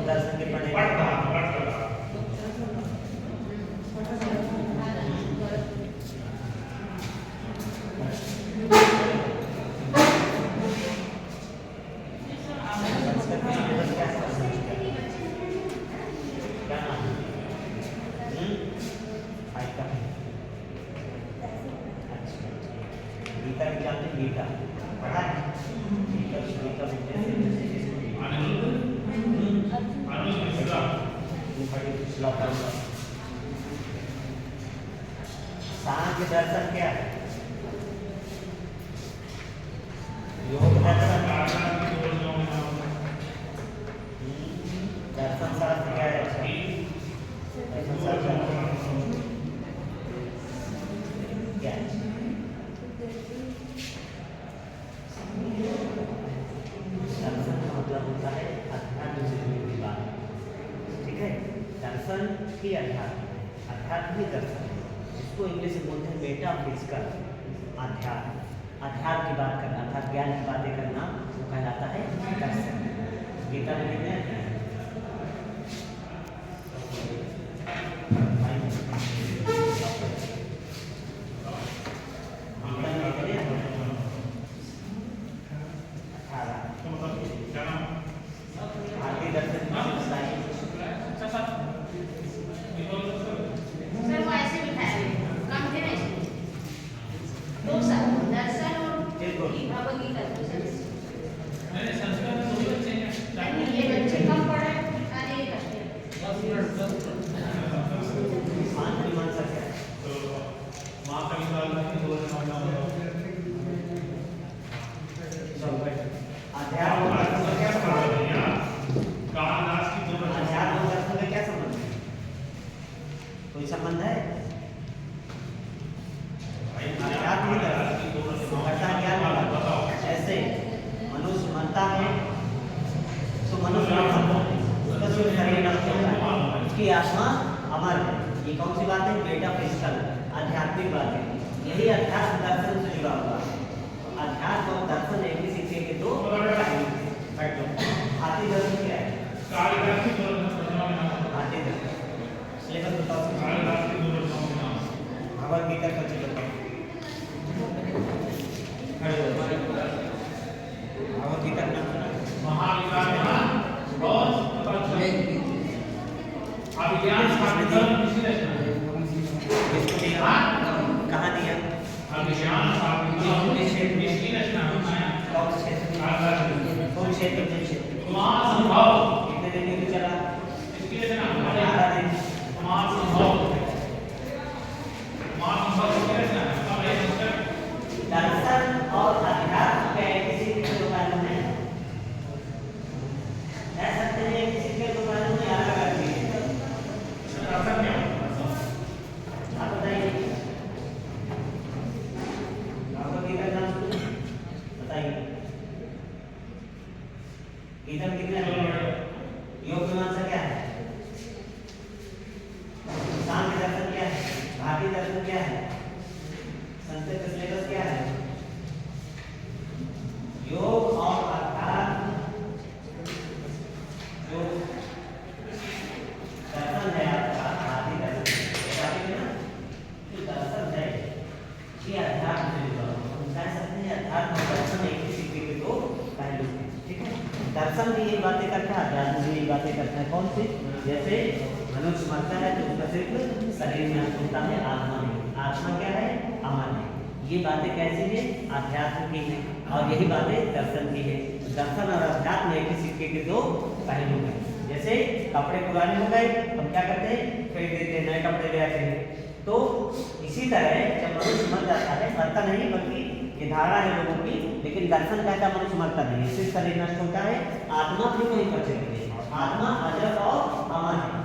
दर्शन के पढ़े गीता की जानते हैं गीता पढ़ा है गीता गीता सांख्य दर्शन क्या है? योग दर्शन दर्शन शास्त्र क्या है? दर्शन शास्त्र क्या है? दर्शन का मतलब होता है अध्यात्म से जुड़ी हुई बात, ठीक है। दर्शन ही अध्यात्म, अध्यात्म ही दर्शन है, जिसको इंग्लिश में बोलते हैं मेटाफिजिकल अध्यात्म। अध्यात्म की बात करना अर्थात ज्ञान की बातें करना वो कहलाता है दर्शन। गीता में कितने अध्याय हैं? कोई संबंध है? ऐसे मनुष्य मरता है तो मनुष्य उसका शरीर नष्ट होता है, उसकी आत्मा अमर है। ये कौन सी बात है? मेटाफिजिकल आध्यात्मिक बात है। यही अध्यात्म दर्शन से जुड़ा हुआ है। अध्यात्म और दर्शन एक ही सिक्के के दो पहलू। हाथी दर्शन क्या है? हाथी दर्शन सिलेबस बताओ। भगवद गीता का चित्र भगवद गीता का कहाँ दिया? कौन क्षेत्र कितने दिन के चला? 18 दिन। दर्शन और अध्यात्म के किसी के दो पहलू हैं, कह सकते हैं किसी के दो पहलू में अलग अलग चीजें। आप बताइए भगवद गीता का नाम बताइए। गीता में कितने योग मीमांसा क्या है? सांख्य दर्शन क्या है? भाटी दर्शन क्या है? संस्कृत का सिलेबस क्या है? योग और अध्यात्म जो दर्शन है आपका भाटी दर्शन है ना, जो दर्शन है ये अध्यात्म से जुड़ा हुआ है। हम कह सकते हैं अध्यात्म और दर्शन एक ही सिक्के के दो पहलू हैं, ठीक है। दर्शन भी ये बातें करता है, अध्यात्म भी ये बातें करता है। कौन सी? जैसे मनुष्य मरता है तो उसका सिर्फ शरीर में अंश होता है, आत्मा नहीं। आत्मा क्या है? अमर है। ये बातें कैसी है? अध्यात्म की है, और यही बातें दर्शन की है। दर्शन और अध्यात्म एक ही सिक्के के दो पहलू हैं। जैसे कपड़े पुराने हो गए, हम क्या करते हैं? फेंक देते हैं, नए कपड़े ले आते हैं। तो इसी तरह जब मनुष्य मर जाता है, मरता नहीं बल्कि ये धारणा है लोगों की, लेकिन दर्शन कहता है मनुष्य मरता नहीं, सिर्फ शरीर नष्ट होता है, आत्मा भी वहीं पर चलती है। आत्मा अजर और अमर है।